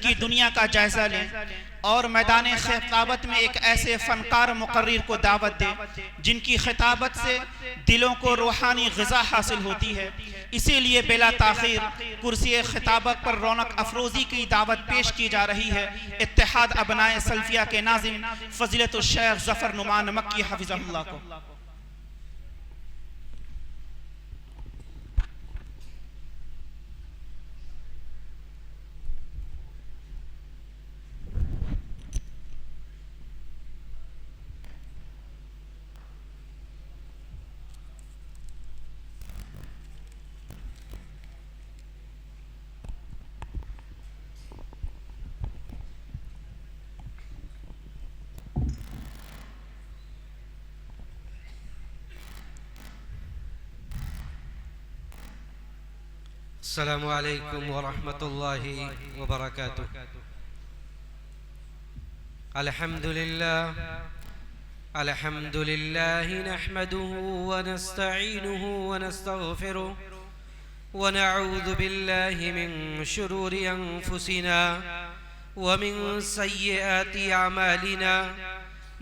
की दुनिया का जायजा लें और मैदान खिताबत में एक ऐसे फ़नकार मुकर्रिर को दावत दें जिनकी खिताबत से दिलों को रूहानी ग़िज़ा हासिल होती है। इसीलिए बिला ताख़ीर कुर्सी खिताबत पर रौनक अफरोज़ी की दावत पेश की जा रही है इत्तेहाद अबनाए सल्फ़िया के नाज़िम फ़ज़ीलतुल शेख ज़फ़र नुमान मक्की हफ़िज़हुल्लाह को। अस्सलामु अलैकुम वरहमतुल्लाहि वबरकातुह। अल्हम्दुलिल्लाह नहमदुहु व नस्तईनुहु व नस्तगफिरुह व नऊज़ु बिल्लाहि मिन शुरूरि अनफुसिना व मिन सय्यिआति अमालिना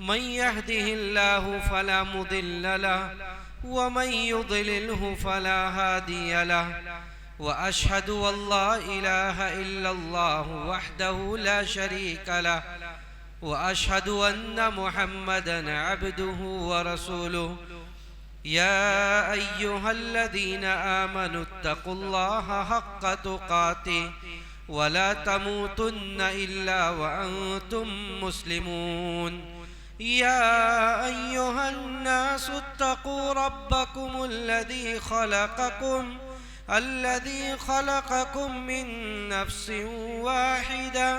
मन यहदिहिल्लाहु फला मुदिल्ल लहु व मन युद्लिलहु फला हादिय लहु व अशहदु अल्ला इलाहा इल्लल्लाहु वहदहु ला शरीका लहु व अशहदु अन्न मुहम्मदन अब्दुहु व रसूलुहु। या अय्युहल्लज़ीना आमनुत्तक़ुल्लाहा हक़्क़ तुक़ातिह व ला तमूतुन्न इल्ला व अंतुम मुस्लिमून। या अय्युहन्नासु इत्तक़ू रब्बकुमुल्लज़ी खलक़कुम मिन नफ्सिन वाहिदा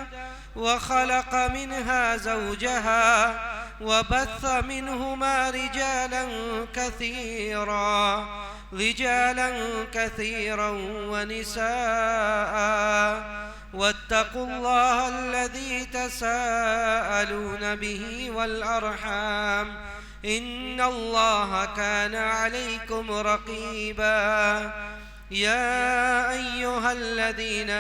व खलक़ मिनहा ज़ौजहा व बस्स मिनहुमा रिजालन कसीरन व निसाअ वत्तक़ुल्लाह अल्लज़ी तसाअलून बिही वल अरहाम इन्नल्लाह कान अलैकुम रक़ीबा। या अय्युहल्लज़ीना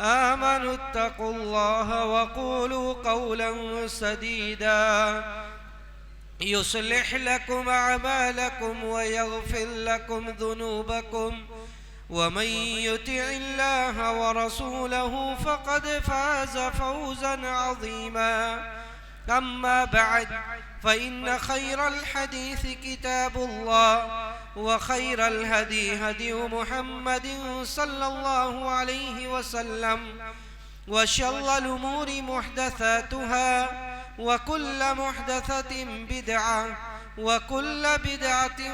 आमनुत्तक़ुल्लाह वक़ूलू क़ौलन सदीदा युस्लिह लकुम अअमालकुम व यग़फिर लकुम ज़ुनूबकुम वमन युतिइल्लाह व रसूलहु फ़क़द फ़ाज़ फ़ौज़न अज़ीमा। अम्मा बअद फ़इन्न खैरल हदीस किताबुल्लाह व खैरल हदी हदी मुहम्मदिन सल्लल्लाहु अलैहि वसल्लम व शर्रल उमूरि मुहदसातुहा व कुल्ल मुहदसतिन बिदअह व कुल्ल बिदअतिन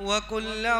व कुल्ल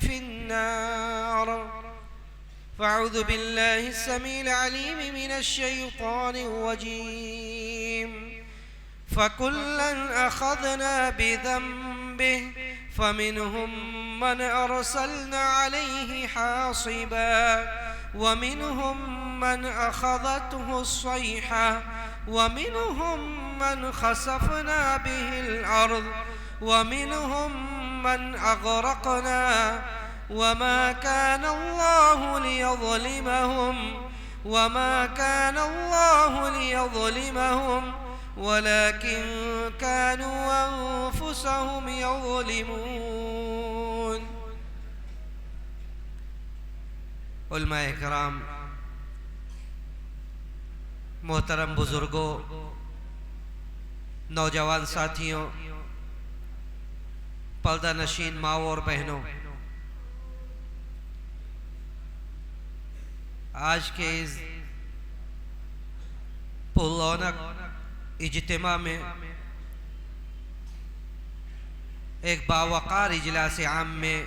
फिन्नार। फ़अऊज़ु बिल्लाहि अस्समीइल अलीम मिनश शैतानिर रजीम। फ़कुल्लन अख़ज़ना बिज़ंबिहि फ़मिनहुम मन अरसलना अलैहि हासिबा व मिनहुम मन अख़ज़तहु अस्सैहा व मिनहुम मन ख़सफ़ना बिहिल अर्ज़ व मिनहुम मन अग़रक़ना वमा कान अल्लाहु लियज़लिमहुम वलाकिन कानू अनफुसहुम यज़लिमून। उलमाए किराम, मोहतरम बुजुर्गों, नौजवान साथियों, पर्दा नशीन माओ और बहनों, आज के इस पुररौनक इज्तिमा में एक बावकार इजलास आम में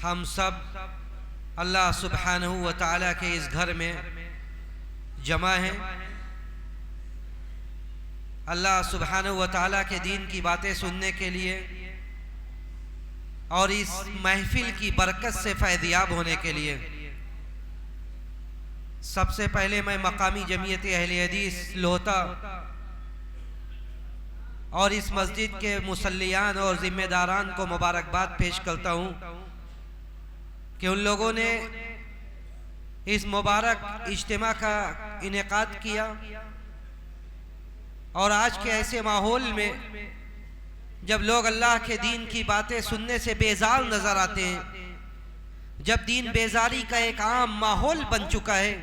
हम सब अल्लाह सुब्हानहू व तआला के इस घर में जमा हैं। अल्लाह सुब्हानहू व तआला के दीन की बातें सुनने के लिए और इस महफिल की बरकत से फैज़याब होने के लिए सबसे पहले मैं मकामी जमीयत अहले हदीस लोहता और इस मस्जिद के मुसल्लियान और ज़िम्मेदारान को मुबारकबाद पेश करता हूँ कि उन लोगों ने इस मुबारक इज्तिमा का इनेकाद किया और आज के ऐसे माहौल में जब लोग अल्लाह के दीन की बातें सुनने से बेजार नजर आते हैं, जब दीन बेजारी का एक आम माहौल बन चुका है,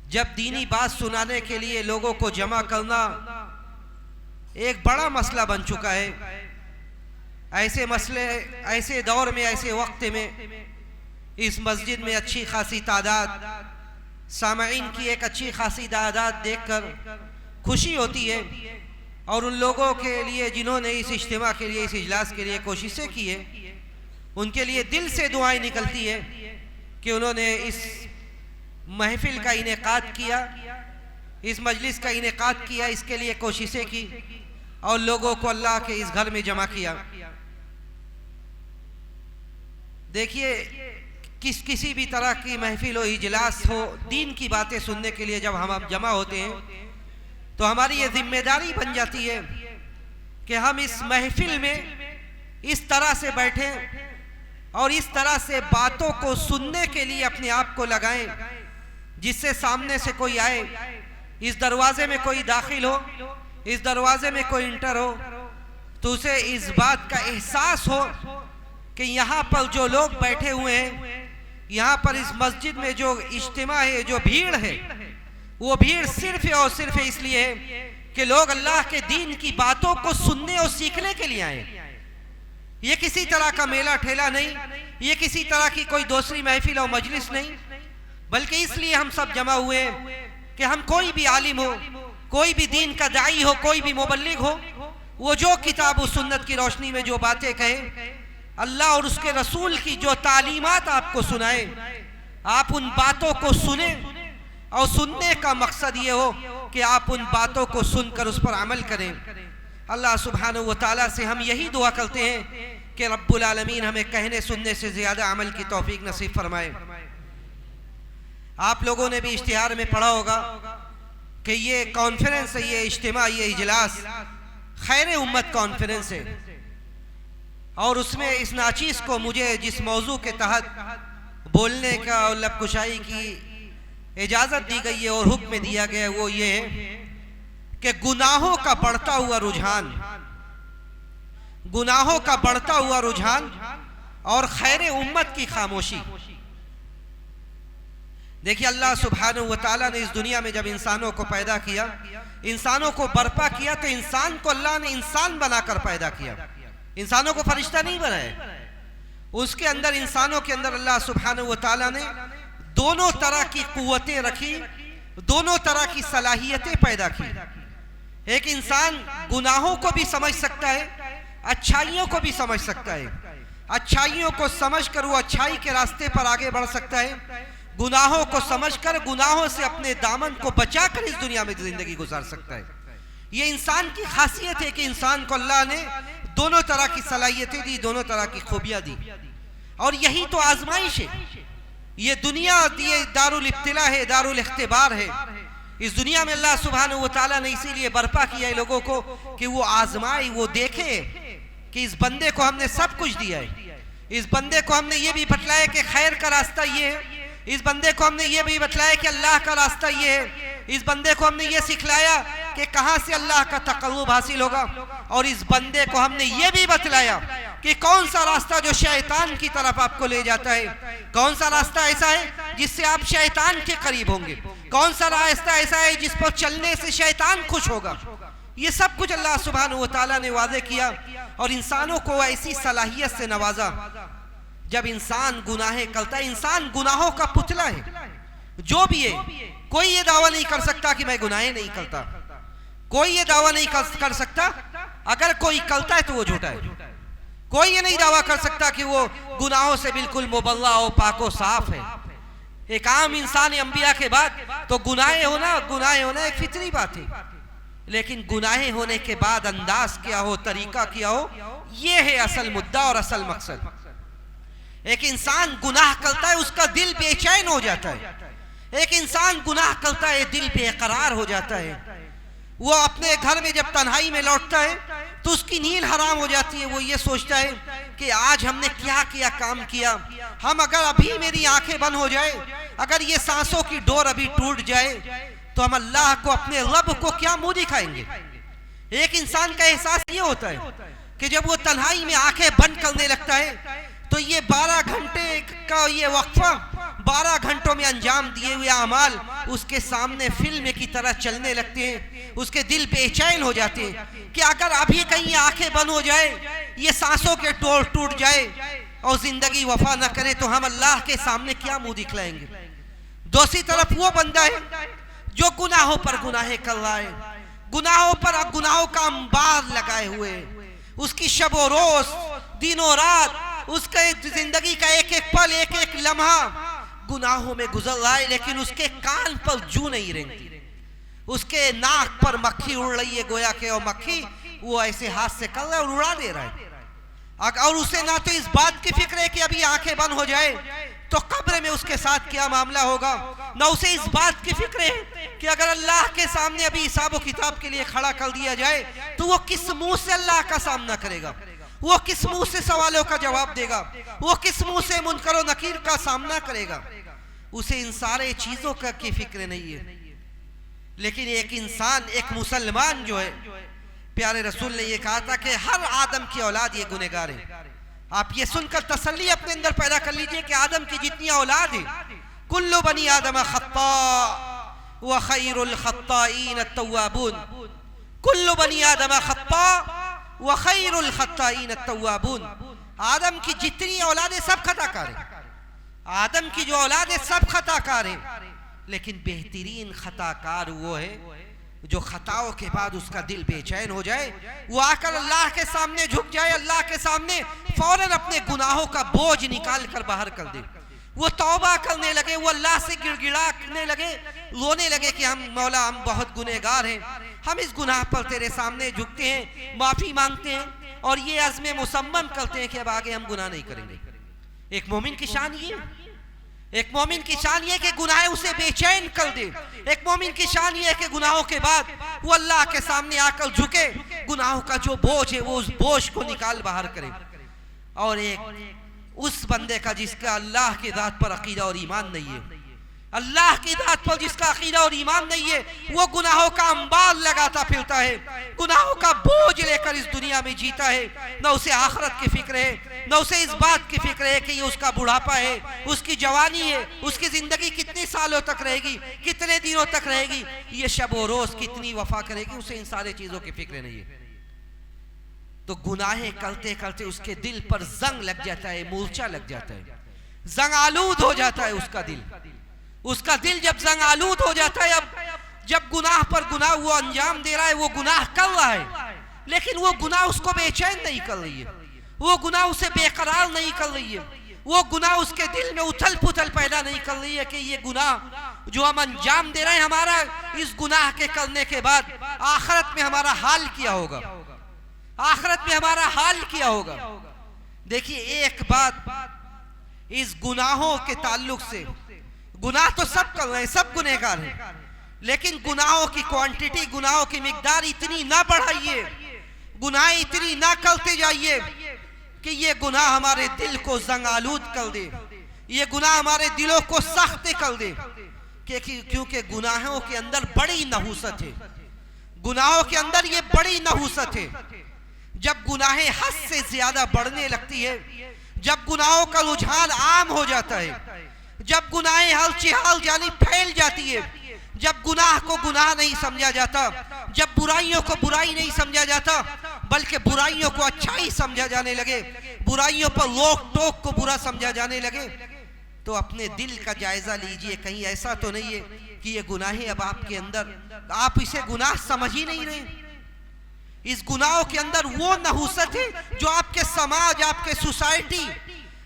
जब दीनी बात सुनाने के लिए लोगों को जमा करना एक बड़ा मसला बन चुका है, ऐसे मसले, ऐसे दौर में, ऐसे वक्त में इस मस्जिद में अच्छी खासी तादाद, सामईन की एक अच्छी खासी तादाद देखकर खुशी होती है। और उन लोगों के लिए जिन्होंने इस इज्तिमा के लिए, इस इजलास के लिए कोशिशें की है, उनके लिए दिल से दुआएं निकलती है कि उन्होंने इस महफिल का इनेकाद किया, इस मजलिस का इनेकाद किया, इसके लिए कोशिशें की और लोगों को अल्लाह के इस घर में जमा किया। देखिए, किसी भी तरह की महफिल हो, इजलास हो, दीन की बातें सुनने के लिए जब हम जमा होते हैं तो हमारी ये जिम्मेदारी बन जाती है कि हम इस महफिल में इस तरह से बैठें और इस तरह से बातों को सुनने के लिए अपने आप को लगाएं जिससे सामने से कोई आए, इस दरवाजे में कोई दाखिल हो, इस दरवाजे में कोई इंटर हो तो उसे इस बात का एहसास हो कि यहाँ पर जो लोग बैठे हुए हैं, यहाँ पर इस मस्जिद में जो इज्तिमा है, जो भीड़ है, वो भीड़ सिर्फ और सिर्फ इसलिए है कि लोग अल्लाह के दीन की बातों को सुनने और सीखने के लिए आए। ये किसी तरह का मेला ठेला नहीं, ये किसी तरह की कोई दूसरी महफिल और मजलिस नहीं, बल्कि इसलिए हम सब जमा हुए हैं कि हम कोई भी आलिम हो, कोई भी दीन का दाई हो, कोई भी मुबल्लिग हो, वो जो किताब और सुन्नत की रोशनी में जो बातें कहे, अल्लाह और उसके रसूल की जो तालीमात आपको सुनाए, आप उन बातों को सुने और सुनने का मकसद ये हो कि आप उन बातों को सुनकर उस पर अमल करें। अल्लाह सुब्हानहू व तआला से हम यही दुआ करते हैं कि रब्बुल आलमीन हमें कहने सुनने से ज़्यादा अमल की तौफीक नसीब फरमाए। आप लोगों ने भी इश्तिहार में पढ़ा होगा कि ये कॉन्फ्रेंस है, ये इज्तिमा, ये इजलास खैर उम्मत कॉन्फ्रेंस है और उसमें इस नाचीज़ को मुझे जिस मौजू के तहत बोलने का और लबकुशाई की इजाज़त दी गई है और हुक्म दिया गया है, वो ये है कि गुनाहों का बढ़ता हुआ रुझान, गुनाहों का बढ़ता हुआ रुझान और खैर उम्मत की खामोशी। देखिए, अल्लाह सुब्हानहू व तआला ने इस दुनिया में जब इंसानों को पैदा किया, इंसानों को बर्पा किया, तो इंसान को अल्लाह ने इंसान बनाकर पैदा किया, इंसानों को फरिश्ता नहीं बनाया। उसके अंदर, इंसानों के अंदर अल्लाह सुब्हानहू व तआला ने दोनों तरह की कुव्वतें रखी, दोनों तरह की सलाहियतें पैदा की। एक इंसान गुनाहों को भी समझ सकता है, अच्छाइयों को भी समझ सकता है, अच्छाइयों को समझकर वो अच्छाई के रास्ते पर आगे बढ़ सकता है, गुनाहों को समझकर गुनाहों से अपने दामन को बचाकर इस दुनिया में जिंदगी गुजार सकता है। ये इंसान की खासियत है कि इंसान को अल्लाह ने दोनों तरह की सलाहियतें दी, दोनों तरह की खूबियां दी। और यही तो आजमाइश है, ये दुनिया, ये दारुल इब्तिला है, दारुल इख्तिबार है। इस दुनिया में अल्लाह सुब्हानहू व तआला ने इसीलिए बर्पा किया है लोगों को कि वो आजमाए, वो देखे कि इस बंदे को हमने सब कुछ दिया है, इस बंदे को हमने ये भी बतलाया कि खैर का रास्ता ये है, इस बंदे को हमने ये भी बतलाया कि अल्लाह का रास्ता ये है, इस बंदे को हमने ये सिखलाया कि कहां से अल्लाह का तक़र्रुब हासिल होगा, और इस बंदे को हमने ये भी बतलाया कि कौन सा रास्ता जो शैतान की तरफ आपको ले जाता है, कौन सा रास्ता ऐसा है जिससे आप शैतान के करीब होंगे, कौन सा रास्ता ऐसा है जिस पर चलने से शैतान खुश होगा। ये सब कुछ अल्लाह सुब्हानहू व तआला ने वादे किया और इंसानों को ऐसी सलाहियत से नवाजा। जब इंसान गुनाहें करता है, इंसान गुनाहों का पुतला है, जो भी है, कोई ये दावा नहीं कर सकता कि मैं गुनाहें नहीं करता, कोई ये दावा नहीं कर सकता, अगर कोई करता है तो वो झूठा है। कोई ये नहीं दावा कर सकता कि वो गुनाहों से बिल्कुल मुबल्ला और पाको साफ है। एक आम इंसान अंबिया के बाद तो गुनाहें होना एक फितरी बात है, लेकिन गुनाहें होने के बाद अंदाज क्या हो, तरीका क्या हो, ये है असल मुद्दा और असल मकसद। एक इंसान गुनाह करता है, उसका दिल बेचैन हो जाता है, एक इंसान गुनाह करता है, दिल बेकरार हो जाता है, वो अपने घर में जब तन्हाई में लौटता है तो उसकी नींद हराम हो जाती है। वो ये सोचता है कि आज हमने क्या किया, काम किया। हम अगर अभी मेरी आंखें बंद हो जाए, अगर ये सांसों की डोर अभी टूट जाए, तो हम अल्लाह को, अपने रब को क्या मुंह दिखाएंगे। एक इंसान का एहसास ये होता है कि जब वो तन्हाई में आंखें बंद करने लगता है तो ये 12 घंटे का ये वक्फा, 12 घंटों में अंजाम दिए हुए अमाल उसके सामने फिल्म की तरह चलने लगते हैं। उसके दिल बेचैन हो जाते हैं कि अगर अभी कहीं आंखें बंद हो जाए, ये सांसों के डोर टूट जाए और जिंदगी वफा न करे, तो हम अल्लाह के सामने क्या मुंह दिखलाएंगे। दूसरी तरफ वो बंदा है जो गुनाहों पर गुनाहें कर रहा है, गुनाहों पर गुनाहों का अंबार लगाए हुए, उसकी शबो रोज, दिनों रात, उसके जिंदगी का एक एक पल, एक एक लम्हा गुनाहों में गुजर रहा है, लेकिन उसके कान पर जू नहीं रेंगती, उसके नाक पर मक्खी उड़ रही है, गोया के और मक्खी वो ऐसे हाथ से कर रहा है और उड़ा दे रहा है। और उसे ना तो इस बात की फिक्र है कि अभी आंखें बंद हो जाए तो कब्र में उसके साथ क्या मामला होगा, ना उसे इस बात की फिक्र है कि अगर अल्लाह के सामने अभी हिसाब किताब के लिए खड़ा कर दिया जाए तो वो किस मुंह से अल्लाह का सामना करेगा, वो किस मुंह से सवालों का जवाब देगा, वो किस मुंह से मुनकर और नकीर का सामना करेगा। उसे इन सारे चीजों का की फिक्र नहीं है। लेकिन एक इंसान, एक मुसलमान जो है, प्यारे रसूल ने ये कहा था कि हर आदम की औलाद ये गुनहगार है। आप ये सुनकर तसल्ली अपने अंदर पैदा कर लीजिए कि आदम की जितनी औलाद है, कुल्लु बनी आदम खत्ता व खैरुल खत्ताईन अत्तवाबून, कुल्लु बनी आदम खत्ता व खैरुल खत्ताईन अत्तवाबून। आदम की जितनी औलादें सब खताकार है, आदम की जो औलाद है सब खताकार है, लेकिन बेहतरीन खताकार वो है जो खताओं के बाद उसका दिल बेचैन हो जाए, वो आकर अल्लाह के सामने झुक जाए, अल्लाह के सामने फौरन अपने गुनाहों का बोझ निकाल कर बाहर कर दे, वो तौबा करने लगे, वो अल्लाह से गिड़गिड़ाने लगे, रोने लगे कि हम मौला, हम बहुत गुनहगार हैं, हम इस गुनाह पर तेरे सामने झुकते हैं, माफी मांगते हैं और ये अज़्म मुसम्मम करते हैं कि अब आगे हम गुनाह नहीं करेंगे। एक मोमिन की शान ये, एक मोमिन की शान ये कि गुनाह उसे बेचैन कर दे। एक मोमिन की शान ये है कि गुनाहों के बाद वो अल्लाह के सामने आकर झुके, गुनाहों का जो बोझ है वो उस बोझ को निकाल बाहर करे। और एक उस बंदे का जिसका अल्लाह की जात पर अकीदा और ईमान नहीं है, अल्लाह की जात पर जिसका अकीदा और ईमान नहीं है, वो गुनाहों का अंबार लगाता फिरता है, गुनाहों का बोझ लेकर इस दुनिया में जीता है। न उसे आखिरत की फिक्र है, न उसे इस बात की फिक्र है कि ये उसका बुढ़ापा है, उसकी जवानी है, उसकी जिंदगी कितने सालों तक रहेगी, कितने दिनों तक रहेगी, ये शब और रोज कितनी वफा करेगी, उसे इन सारे चीजों की फिक्र नहीं है। तो गुनाहें करते करते उसके दिल पर जंग लग जाता है, मूर्छा लग जाता है, जंग आलूद हो जाता है उसका दिल। उसका दिल जब जंग आलूद हो जाता है, अब जब गुनाह पर गुनाह वो अंजाम दे रहा है, वो गुनाह कर रहा है, लेकिन वो गुनाह उसको बेचैन नहीं कर रही है, वो गुनाह उसे बेकरार नहीं कर रही है, वो गुनाह उसके दिल में उथल पुथल पैदा नहीं कर रही है कि ये गुनाह जो हम अंजाम दे रहे हैं, हमारा इस गुनाह के करने के बाद आखिरत में हमारा हाल क्या होगा, आखिरत में हमारा हाल क्या होगा। देखिए एक बात इस गुनाहों के ताल्लुक से, गुनाह तो सब कर रहे हैं, सब गुनहगार हैं, लेकिन गुनाहों की क्वांटिटी, गुनाहों की मिकदार इतनी ना बढ़ाइए, गुनाह इतनी ना करते जाइए कि ये गुनाह हमारे दिल को जंगालूद कर दे, ये गुनाह हमारे दिलों को सख्त कर दे। क्योंकि गुनाहों के अंदर बड़ी नहुसत है, गुनाहों के अंदर ये बड़ी नहुसत है। जब गुनाहें हद से ज्यादा बढ़ने लगती है, जब गुनाहों का रुझान आम हो जाता है, जब गुनाहें हर चिहाल जानी फैल जाती है, जब गुनाह को गुनाह नहीं समझा जाता, जब बुराइयों को बुराई नहीं समझा जाता, बल्कि बुराइयों को अच्छाई समझा जाने लगे, बुराइयों पर रोक टोक को बुरा समझा जाने लगे, तो अपने दिल का जायजा लीजिए, कहीं ऐसा तो नहीं है कि ये गुनाहें अब आपके अंदर, आप इसे गुनाह समझ ही नहीं रहे। इस गुनाहों के अंदर वो नहुसत है जो आपके समाज, आपके सोसाइटी,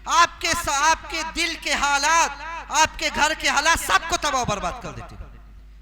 आपके दिल के हालात, आपके घर के हालात सबको तबाह बर्बाद कर देते,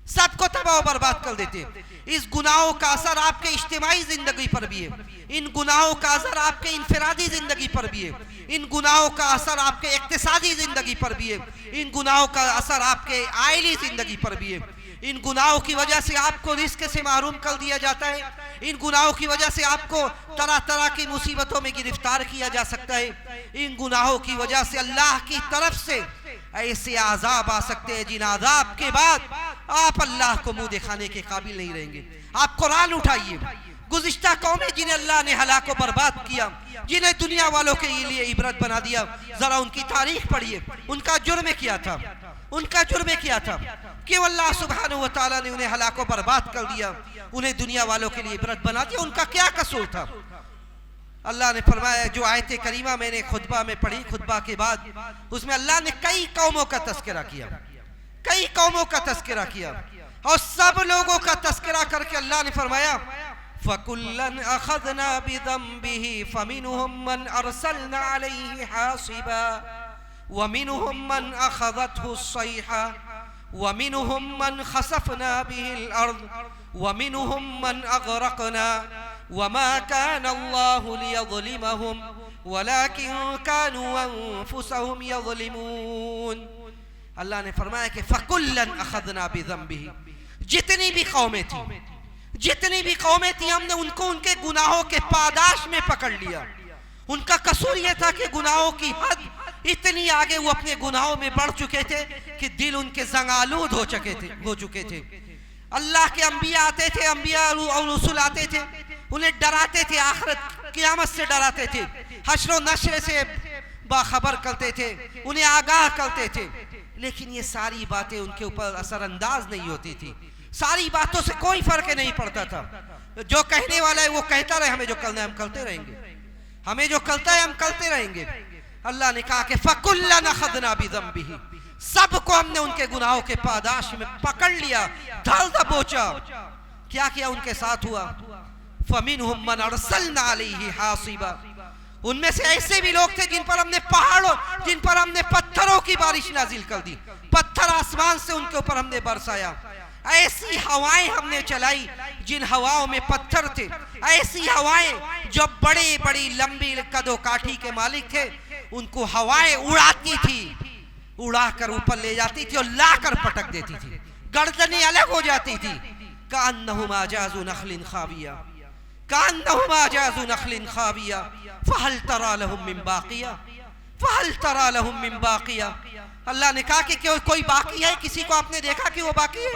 सबको तबाह बर्बाद कर देते। इस गुनाहों का असर आपके इज्तिमाई जिंदगी पर भी है, इन गुनाहों का असर आपके इनफरादी जिंदगी पर भी है, इन गुनाहों का असर आपके इक्तिसादी जिंदगी पर भी है, इन गुनाहों का असर आपके आइली जिंदगी पर भी है। इन गुनाहों की वजह से आपको रिस्क से महरूम कर दिया जाता है, इन गुनाहों की वजह से आपको तरह तरह की मुसीबतों में गिरफ्तार किया जा सकता है, इन गुनाहों की वजह से अल्लाह की तरफ से ऐसे आज़ाब आ सकते हैं जिन आज़ाब के बाद आप अल्लाह को मुंह दिखाने के काबिल नहीं रहेंगे। आप कुरान उठाइए, गुज़िश्ता कौमें जिन्हें अल्लाह ने हलाक और बर्बाद किया, जिन्हें दुनिया वालों के लिए इबरत बना दिया, जरा उनकी तारीख पढ़िए। उनका जुर्म क्या था? उनका जुर्म क्या था कि अल्लाह सुब्हानहू व तआला ने उन्हें हलाक और बर्बाद कर दिया, उन्हें दुनिया वालों के लिए इबरत बना दिया? उनका क्या कसूर था? अल्लाह ने फरमाया, जो आयत करीमा मैंने खुतबा में पढ़ी, खुतबा के बाद उसमें अल्लाह ने कई कौमों का तज़किरा किया, कई कौमों का तज़किरा किया, और सब लोगों का तज़किरा करके अल्लाह ने फरमाया फ़कुल्लन अख़ज़ना बिज़ंबिही फ़मिनहुम मन अरसलना अलैहि हासिबा वमिनहुम मन अख़ज़तहु अस्सैहा वमिनहुम मन ख़सफ़ना बिहिल अर्ज़ वमिनहुम मन अग़रक़ना वमा काना अल्लाहु लियज़लिमहुम वलाकिन कानू अनफुसहुम यज़लिमून। अल्लाह ने फरमाया कि फ़कुल्लन अख़ज़ना बिज़ंबिही, जितनी भी कौमें थी, जितनी भी कौमें थी, हमने उनको उनके गुनाहों के पादाश में पकड़ लिया। उनका कसूर यह था कि गुनाहों की हद इतनी आगे वो अपने गुनाहों में बढ़ चुके थे कि दिल उनके ज़ंग-आलूद हो चुके थे। अल्लाह के अंबिया आते थे, अंबिया और रसूल आते थे, उन्हें डराते थे, आखिरत क़यामत से डराते थे, हश्र व नश्र से बाखबर करते थे, उन्हें आगाह करते थे, लेकिन ये सारी बातें उनके ऊपर असरअंदाज नहीं होती थी। सारी बातों से कोई फर्क नहीं पड़ता था। जो कहने वाला है वो कहता रहे, हमें जो करना है हम करते रहेंगे, हमें जो करता है हम करते रहेंगे। अल्लाह ने कहा कि फ़कुल्लन अख़ज़ना बिज़ंबिही, सबको हमने उनके गुनाहों के पादाश में पकड़ लिया, धर दबोचा। क्या क्या उनके साथ हुआ? फ़मिनहुम मन अरसलना अलैहि हासिबा, उनमें से ऐसे भी लोग थे जिन पर हमने पहाड़ों, जिन पर हमने पत्थरों की बारिश नाजिल कर दी, पत्थर आसमान से उनके ऊपर हमने बरसाया। ऐसी हवाएं हमने चलाई जिन हवाओं में पत्थर थे, ऐसी हवाएं जो बड़ी बड़ी लंबी कदो काठी के मालिक थे, उनको हवाएं उड़ाती थी, उड़ाकर ऊपर ले जाती थी और लाकर पटक देती थी, गर्दनें अलग हो जाती थी। कान्नहुम आजाज़ु नख़लिन खाविया, कान्नहुम आजाज़ु नख़लिन खाविया फ़हल तरा लहुम मिन बाक़िया, फ़हल तरा लहुम मिन बाक़िया। अल्लाह ने कहा कि कोई बाकी है? किसी को आपने देखा कि वो बाकी है?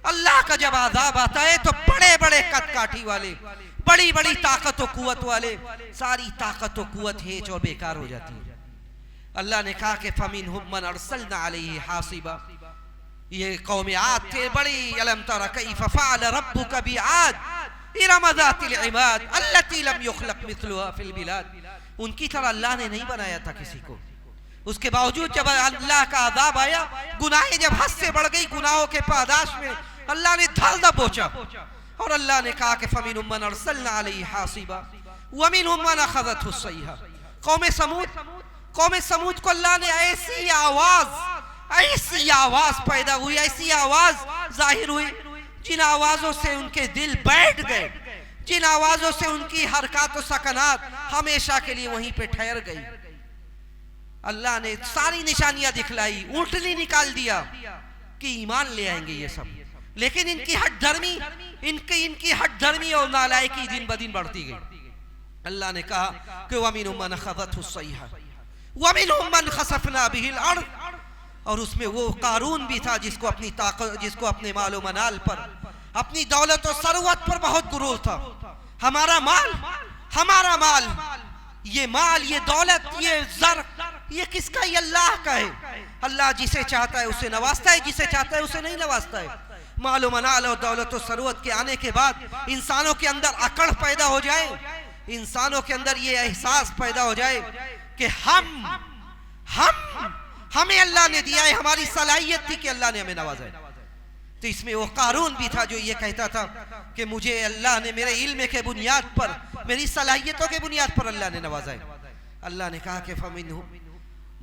अल्लाह का जब आज़ाब आता है तो बड़े बड़े कद काठी वाले, बड़ी बड़ी ताकत और कुव्वत वाले, सारी ताकत और कुव्वत हेच और बेकार हो जाती है। अल्लाह ने कहा कि फ़मिनहुम मन अरसलना अलैहि हासिबा, ये कौम आद थे बड़ी। अलम तरा कैफ़ फ़अल रब्बुका बिआद इरम ज़ातिल इमाद अल्लती लम युख़लक़ मिस्लुहा फ़िल बिलाद, उनकी तरह अल्लाह ने नहीं बनाया था किसी को। उसके बावजूद जब अल्लाह का अज़ाब आया, गुनाहें जब हद से बढ़ गई, गुनाहों के पादाश में अल्लाह ने धर दबोचा, और अल्लाह ने कहा कि फ़मिनहुम मन अरसलना अलैहि हासिबा वमिनहुम मन अख़ज़तहु अस्सैहा। कौम समूद को अल्लाह ने ऐसी आवाज़ पैदा हुई, ऐसी आवाज़ जाहिर हुई, जिन आवाज़ों से उनके दिल बैठ गए, जिन आवाज़ों से उनकी हरकत और सकनात हमेशा के लिए वहीं पे ठहर गई। अल्लाह ने सारी निशानियां दिखलाई, ऊँटनी निकाल दिया कि ईमान ले आएंगे ये सब, लेकिन इनकी हट धर्मी और नालायकी दिन ब दिन बढ़ती गई। अल्लाह ने कहा कि वमिनहुम मन अख़ज़तहु अस्सैहा वमिनहुम मन ख़सफ़ना बिहिल अर्ज़, और उसमें वो कारून भी था जिसको अपनी ताकत, जिसको अपने मालो मनाल पर, अपनी दौलत और सरुवत पर बहुत गुरूर था। हमारा माल, ये माल, ये दौलत, ये ज़र, ये किसका? ये अल्लाह का है। अल्लाह जिसे चाहता है उसे नवाजता है, जिसे चाहता है उसे नहीं नवाजता है। मालो मनाल और दौलत और सरुवत के आने के बाद इंसानों के अंदर अकड़ पैदा हो जाए, इंसानों के अंदर ये एहसास पैदा हो जाए कि हमें अल्लाह ने दिया है, हमारी सलाहियत थी कि अल्लाह ने हमें नवाजा है। तो इसमें वो कारून भी था जो ये कहता था कि मुझे अल्लाह ने मेरे इल्म के बुनियाद पर, मेरी सलाहियतों के बुनियाद पर अल्लाह ने नवाजा है। अल्लाह ने कहा कि फ़मिनहुम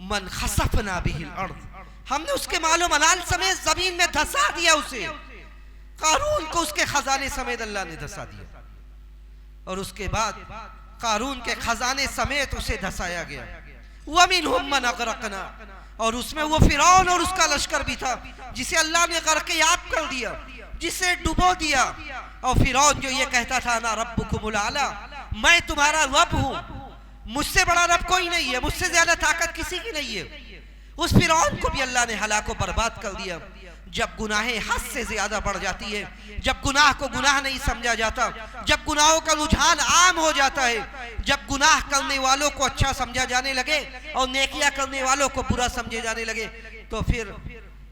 मन ख़सफ़ना बिहिल अर्ज़, हमने उसके मालो मनाल समेत जमीन में धंसा दिया उसे। कारून को उसके खजाने समेत अल्लाह ने धंसा दिया, और उसके बाद कारून के खजाने समेत उसे धंसाया गया। वमिनहुम मन अगरकना, और उसमें वो फिरौन और उसका लश्कर भी था जिसे अल्लाह ने गर्क़ याब कर दिया, जिसे डुबो दिया। और फिरौन जो ये कहता था ना रब्बुकुमुल आला, मैं तुम्हारा रब हूँ, मुझसे बड़ा रब कोई नहीं है, मुझसे ज्यादा ताकत किसी की नहीं है, उस फिरौन को भी अल्लाह ने हलाक व बर्बाद कर दिया। जब गुनाहें हद से ज्यादा बढ़ जाती है, जब गुनाह को गुनाह नहीं समझा जाता, जब गुनाहों का रुझान आम हो जाता है, जब गुनाह करने वालों को अच्छा समझा जाने लगे और नेकियां करने वालों को बुरा समझे जाने लगे, तो फिर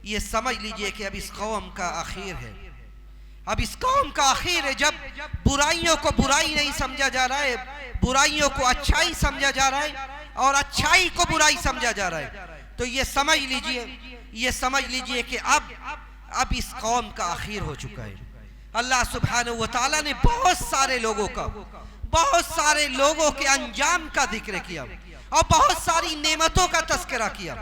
ये समझ लीजिए कि अब इस कौम का आखिर है, अब इस कौम का आखिर है। जब बुराइयों को बुराई नहीं समझा जा रहा है, बुराइयों को अच्छाई समझा जा रहा है और अच्छाई को बुराई समझा जा रहा है, तो ये समझ लीजिए कि अब इस कौम का आखिर हो चुका है। अल्लाह सुब्हानहू व तआला ने बहुत सारे लोगों के अंजाम का जिक्र किया और बहुत सारी नेमतों का तज़किरा किया,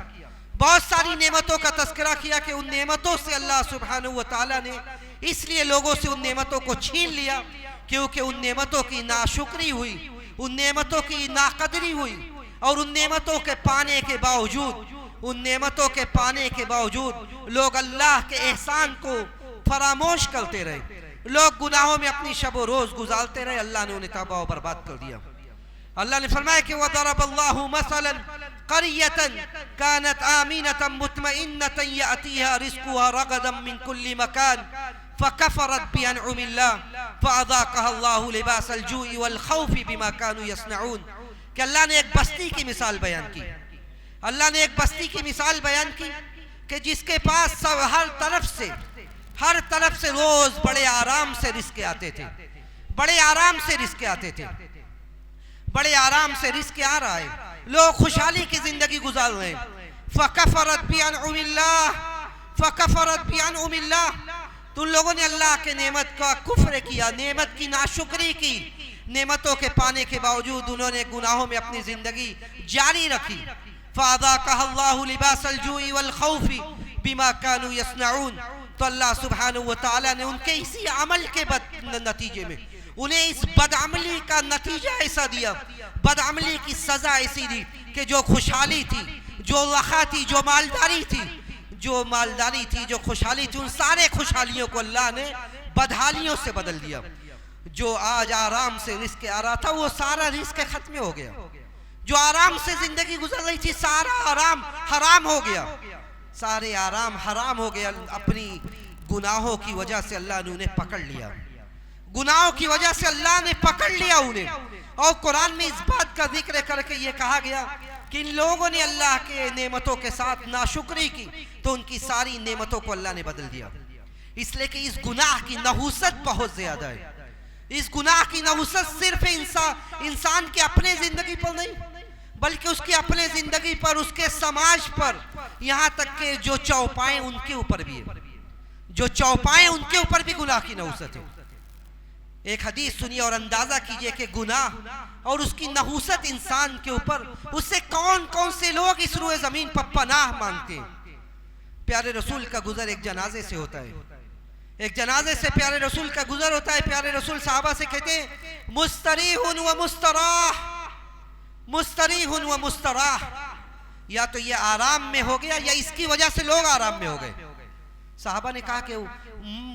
कि उन नेमतों से अल्लाह सुब्हानहू व तआला ने इसलिए लोगों से उन नेमतों को छीन लिया क्योंकि उन नेमतों की नाशुक्री हुई, उन नेमतों की नाकदरी हुई, और उन नेमतों के पाने के बावजूद लोग अल्लाह के एहसान को फरामोश करते रहे, लोग गुनाहों में अपनी शब रोज गुजारते रहे। अल्लाह ने उन्हें तबाह बर्बाद कर दिया। अल्लाह ने फरमाया कि वदरबल्लाहु मसलन क़रियतन कानत आमिनतन मुतमइन्नतन यातिहा रिज़्क़ुहा रगदन मिन कुल्ली मकान फ़कफ़रत बिअनउमिल्लाह फ़अज़ाक़हा अल्लाहु लिबासल जूइ वल ख़ौफ़ि बिमा कानू यसनऊन। कि अल्लाह ने एक बस्ती की मिसाल बयान की कि जिसके पास सब हर तरफ से रोज बड़े आराम से रिस्क आते थे, बड़े आराम से रिस्क आ रहा है, लोग खुशहाली की जिंदगी गुजार रहे हैं। फ़कफ़रत बिअनउमिल्लाह, तुम लोगों ने अल्लाह के नेमत का कुफ्र किया, नेमत की नाशुक्री की, नेमतों के पाने के बावजूद उन्होंने गुनाहों में अपनी जिंदगी जारी रखी। फ़अज़ाक़हा अल्लाहु लिबासल जूइ वल ख़ौफ़ि बिमा कानू यसनऊन, तो अल्लाह सुब्हानहू व तआला ने उनके इसी अमल के नतीजे में उन्हें इस बदअमली का नतीजा ऐसा दिया, बदअमली की सजा ऐसी दी कि जो खुशहाली थी, जो रखा थी, जो मालदारी थी, जो खुशहाली थी, उन सारे खुशहालियों को अल्लाह ने बदहालियों से बदल दिया। जो आज आराम से रिस्क आ रहा था वो सारा रिस्क खत्म हो गया, जो आराम से जिंदगी गुजर रही थी सारा आराम हराम हो गया, सारे आराम हराम हो गया। अपनी गुनाहों की वजह से अल्लाह ने उन्हें पकड़ लिया, गुनाहों की वजह से अल्लाह ने पकड़ लिया उन्हें। और कुरान में इस बात का जिक्र करके ये कहा गया कि इन लोगों ने अल्लाह के नेमतों के साथ नाशुक्री की तो उनकी सारी नेमतों को अल्लाह ने बदल दिया। इसलिए कि इस गुनाह की नहुसत बहुत ज्यादा है। इस गुनाह की नहुसत सिर्फ इंसान के अपने जिंदगी पर नहीं, बल्कि उसकी अपने जिंदगी पर, उसके समाज पर, यहाँ तक के जो चौपाएं उनके ऊपर भी है, जो चौपाएं उनके ऊपर भी गुनाह की नहुसत है। एक हदीस सुनिए और अंदाजा कीजिए कि गुनाह और उसकी नहुसत इंसान के ऊपर, उससे कौन कौन से लोग इस रुए जमीन पर पनाह मांगते हैं। प्यारे रसूल का गुजर एक जनाजे से होता है, एक जनाजे से प्यारे रसूल का गुजर होता है। प्यारे रसूल साहबा से कहते हैं मुस्तरीहुन व मुस्तराह, मुस्तरीहुन व मुस्तराह, या तो ये आराम में हो गया या इसकी वजह से लोग आराम में हो गए। साहबा ने कहा कि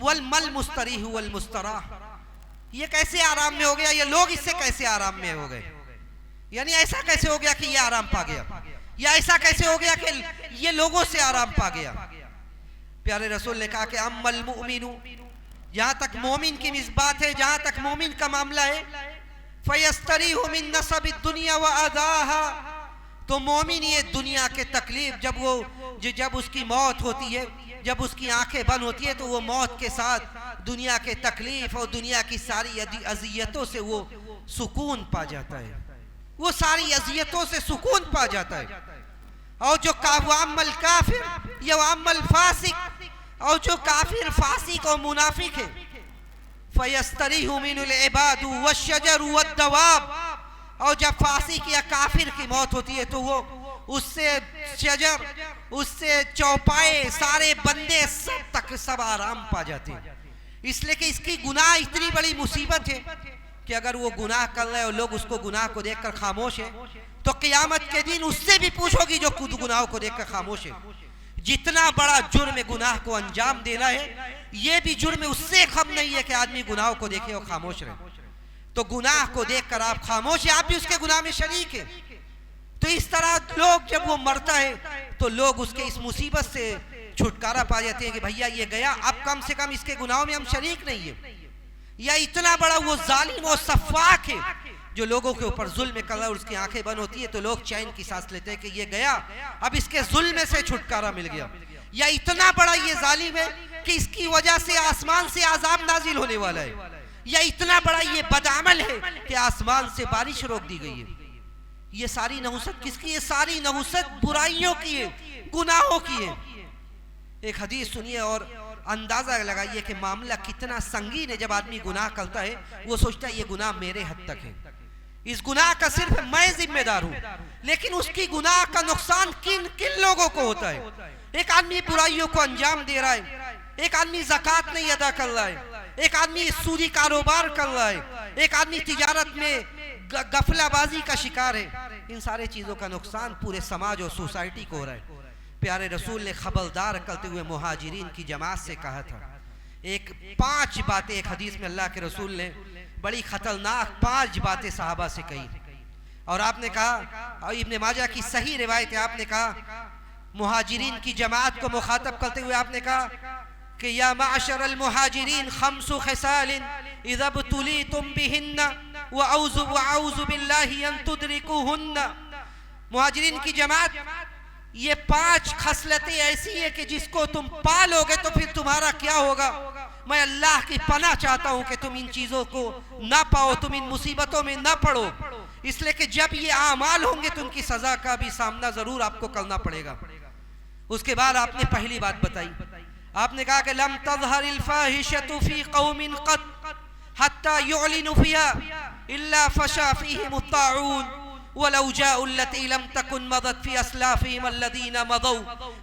वल मल मुस्तरीह वल मुस्तराह, ये कैसे आराम में हो गया, ये लोग इससे कैसे आराम में हो गए, यानी ऐसा कैसे हो गया कि ये आराम पा गया, या ऐसा कैसे हो गया कि ये लोगों से आराम पा गया। प्यारे रसूल ने कहा कि अम्मल मुमिनु, जहां तक मोमिन की बात है, जहां तक मोमिन का मामला है, फयस्तरीहु मिन नसबि दुनिया व अदाहा, तो मोमिन ये दुनिया के तकलीफ, जब उसकी मौत होती है, जब उसकी आंखें बंद होती है, तो वो मौत के साथ दुनिया के तकलीफ और दुनिया की सारी अजियतों से वो सुकून पा जाता है, वो सारी अजियतों से सुकून पा जाता है। और जो अम्मल काफिर या अम्मल फासिक, और जो काफिर फासिक और मुनाफिक है, फयस्तरीहु मिनुल इबादु वश्शजरु वद्दवाब, और जब फासिक या काफिर की मौत होती है तो वो उससे शजर, उससे चौपाए, सारे बंदे सब आराम पा जाते हैं। इसलिए कि इसकी गुनाह इतनी बड़ी मुसीबत है कि अगर वो गुनाह कर रहे हैं और लोग उसको गुनाह को देखकर खामोश है, तो क़यामत के दिन उससे भी पूछोगी जो खुद गुनाहों को देखकर खामोश है। जितना बड़ा जुर्म गुनाह को अंजाम देना है, यह भी जुर्म उससे कम नहीं है कि आदमी गुनाहों को देखे और खामोश रहे। तो गुनाह को देखकर आप खामोश है, आप भी उसके गुनाह में शरीक है। तो इस तरह लोग जब वो मरता है तो लोग उसके इस मुसीबत से छुटकारा पा जाते हैं कि भैया ये गया, अब कम से कम इसके गुनाहों में हम शरीक नहीं है। या इतना बड़ा वो जालिम और सफाक है जो लोगों के ऊपर जुल्म कर रहा है, उसकी आंखें बंद होती है तो लोग चैन की सांस लेते हैं कि ये गया, अब इसके जुल्म से छुटकारा मिल गया। या इतना बड़ा ये जालिम है कि इसकी वजह से आसमान से अजाब नाजिल होने वाला है। या इतना बड़ा ये बदअमल है कि आसमान से बारिश रोक दी गई है। ये सारी नहुसत किसकी है? सारी नहुसत बुराइयों की है, गुनाहों की है। एक हदीस सुनिए और अंदाजा लगाइए कि मामला कितना संगीन है। जब आदमी गुनाह करता है वो सोचता है ये गुनाह मेरे हद तक है, इस गुनाह का सिर्फ मैं जिम्मेदार हूं। लेकिन उसकी गुनाह का नुकसान किन किन लोगों को होता है? एक आदमी बुराइयों को अंजाम दे रहा है, एक आदमी ज़कात नहीं अदा कर रहा है, एक आदमी सूदी कारोबार कर रहा है, एक आदमी तिजारत में गफलाबाजी का शिकार है। इन सारे चीजों का नुकसान पूरे समाज और सोसाइटी को हो रहा है। प्यारे रसूल ने खबरदार करते हुए मुहाजिरीन की जमात से कहा था, एक 5 बातें, एक हदीस में अल्लाह के रसूल ने बड़ी खतरनाक 5 बातें सहाबा से कही। और आपने कहा, और इब्ने माजा की सही रिवायत है, आपने कहा मुहाजिरीन की जमात को मुखातब करते हुए आपने कहा कि या माशरल मुहाजिरीन खम्सु खिसालिन इज़ा बुतुलीतुम बिहिन्ना व औज़ु बिल्लाहि अन तुदरिकुहुन्ना। मुहाजिरीन की जमात, ये 5 खसलतें ऐसी है कि जिसको तुम पालोगे तो फिर तुम्हारा क्या होगा। मैं अल्लाह की पनाह चाहता हूं कि तुम इन चीजों को ना पाओ, तुम इन मुसीबतों में ना पड़ो, इसलिए कि जब ये आमाल होंगे तो उनकी सजा का भी सामना जरूर आपको करना पड़ेगा। उसके बाद आपने पहली बात बताई, आपने कहा कि लम तज़हरिल फाहिशतु फी कौमिन क़त हत्ता युअलिनु फिहा इल्ला फशा फीहिम अत्ताऊन वलौ जाउ अल्लती लम तकुन मदद फी अस्लाफिहिम अल्लदीना मदौ।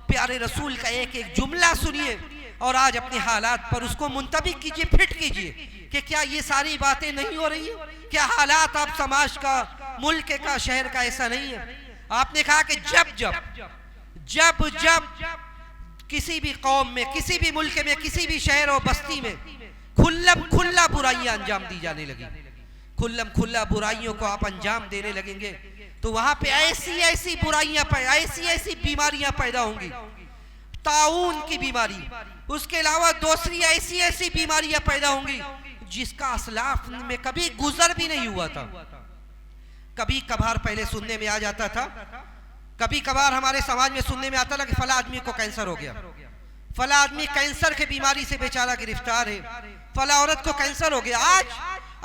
प्यारे रसूल का एक एक जुमला सुनिए और आज अपने हालात पर उसको मुंतबिक कीजिए, फिट कीजिए कि क्या ये सारी बातें नहीं हो रही है? क्या हालात आप समाज का, मुल्क का, शहर का ऐसा नहीं है? आपने कहा कि जब जब जब जब किसी भी कौम में, किसी भी मुल्क में, किसी भी शहर और बस्ती में खुल्लम खुल्ला बुराइयां अंजाम दी जाने लगी, खुल्लम खुल्ला बुराइयों को आप अंजाम देने लगेंगे तो वहां पे ऐसी ऐसी बुराइयां, ऐसी ऐसी बीमारियां पैदा होंगी, ताऊन की बीमारी, उसके अलावा दूसरी ऐसी ऐसी बीमारियां पैदा होंगी जिसका असलाफ में कभी गुजर भी नहीं हुआ था। कभी कभार पहले सुनने में आ जाता था, कभी कभार हमारे समाज में सुनने में आता था कि फला आदमी को कैंसर हो गया, फला आदमी कैंसर की बीमारी से बेचारा गिरफ्तार है, फला औरत को कैंसर हो गया।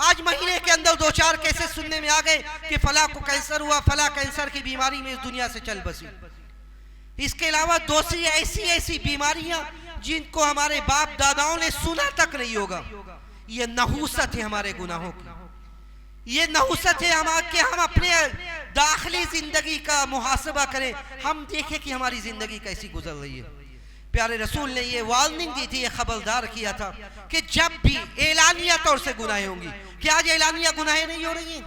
आज महीने के अंदर 2-4 केसेस सुनने में आ गए कि फला को कैंसर हुआ, फला कैंसर की बीमारी में इस दुनिया से चल बसी। इसके अलावा दूसरी ऐसी ऐसी बीमारियां जिनको हमारे बाप दादाओं ने सुना तक नहीं होगा। ये नहुसत है हमारे गुनाहों की, ये नहुसत है हम अपने दाखिली जिंदगी का मुहासबा करें, हम देखें कि हमारी जिंदगी कैसी गुजर रही है। प्यारे रसूल ने ये वार्निंग दी थी, ये खबरदार किया था कि जब भी एलानिया तौर से गुनाहें होंगी, कि आज एलानिया गुनाहें नहीं हो रही हैं,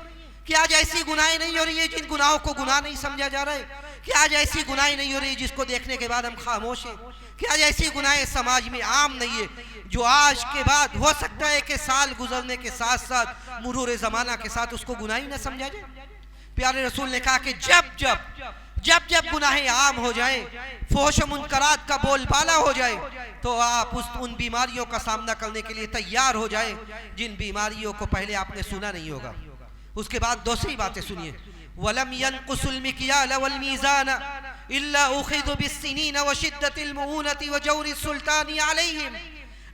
कि आज ऐसी गुनाहें नहीं हो रही है जिन गुनाहों को गुनाह नहीं समझा जा रहा है, कि आज ऐसी गुनाहें नहीं हो रही जिसको देखने के बाद हम खामोश हैं, कि आज ऐसी गुनाहें समाज में आम नहीं है जो आज के बाद हो सकता है कि साल गुजरने के साथ साथ मुरूर ज़माना के साथ उसको गुनाह ही न समझा जाए। प्यारे रसूल ने कहा कि जब जब गुनाहें आम हो जाए, फहश मुनकरात का बोलबाला हो जाए, तो आप उन बीमारियों का सामना करने के लिए तैयार हो जाए जिन बीमारियों को पहले आपने सुना नहीं होगा। उसके बाद दूसरी बातें सुनिए, वलम यनकुसुल मिक्याल वल मीज़ान इल्ला उखिज़ु बिस्सिनीन व शिद्दतिल मुऊनति व जौरि सुल्तानी अलैहिम।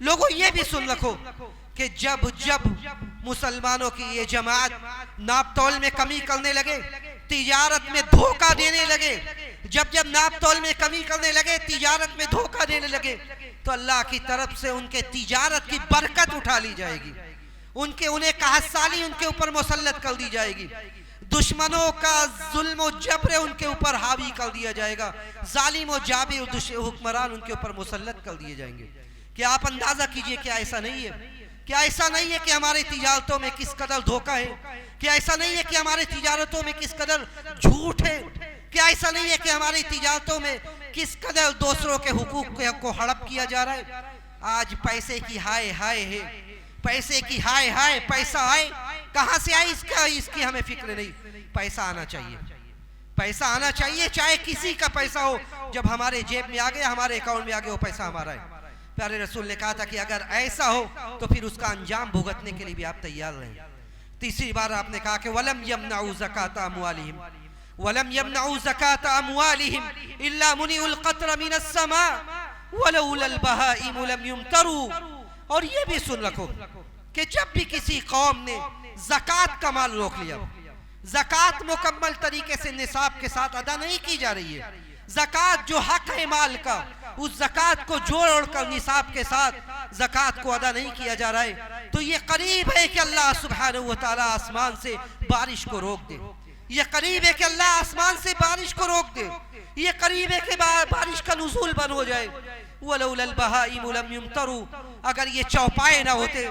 लोगों ये भी सुन रखो कि जब मुसलमानों की ये जमात नापतोल में कमी करने लगे, तिजारत में धोखा देने लगे, जब नापतोल में कमी करने लगे, तिजारत में धोखा देने लगे, तो अल्लाह की तरफ से उनके तिजारत की बरकत उठा ली जाएगी, उन्हें कहसाली उनके ऊपर मुसल्लत कर दी जाएगी, दुश्मनों का जुल्म और जबर उनके ऊपर हावी कर दिया जाएगा, जालिम और जाबिर हुक्मरान उनके ऊपर मुसल्लत कर दिए जाएंगे। क्या आप अंदाजा कीजिए, क्या ऐसा नहीं है क्या ऐसा नहीं है कि हमारे तिजारतों में किस कदर धोखा है? क्या ऐसा नहीं है कि हमारे तिजारतों में किस कदर झूठ है? क्या ऐसा नहीं है कि हमारी तिजारतों में किस कदर दूसरों के हुकूक को हड़प किया जा रहा है? आज पैसे की हाय हाय है, पैसे की हाय हाय, पैसा आए कहां से आए इसकी हमें फिक्र नहीं। पैसा आना चाहिए, पैसा आना चाहिए, चाहे किसी का पैसा हो। जब हमारे जेब में आ गया, हमारे अकाउंट में आ गया, वो पैसा हमारा है। प्यारे रसूल ने कहा था कि अगर ऐसा हो तो फिर उसका अंजाम भुगतने के लिए भी आप तैयार रहें। तीसरी बार आपने कहा कि वलम यमनउ ज़कात अमवालिहिम वलम यमनउ ज़कात अमवालिहिम इल्ला मुनिउल क़त्र मिनस समा वलौलल बहाइम लम युमतरू। और ये भी सुन रखो कि जब भी किसी कौम ने ज़कात का माल रोक लिया, ज़कात मुकम्मल तरीके से निसाब के साथ अदा नहीं की जा रही है, ज़कात जो हक है माल का, उस ज़कात को जोड़ कर निसाब के साथ ज़कात को अदा नहीं किया जा रहा है, तो ये करीब है कि अल्लाह सुब्हानहू व तआला आसमान से बारिश को रोक दे। ये करीब है कि अल्लाह आसमान से बारिश को रोक दे। ये करीब है कि बारिश का नुज़ूल बंद हो जाए। वलौलल बहाइम लम युमतरू, अगर ये चौपाए ना होते,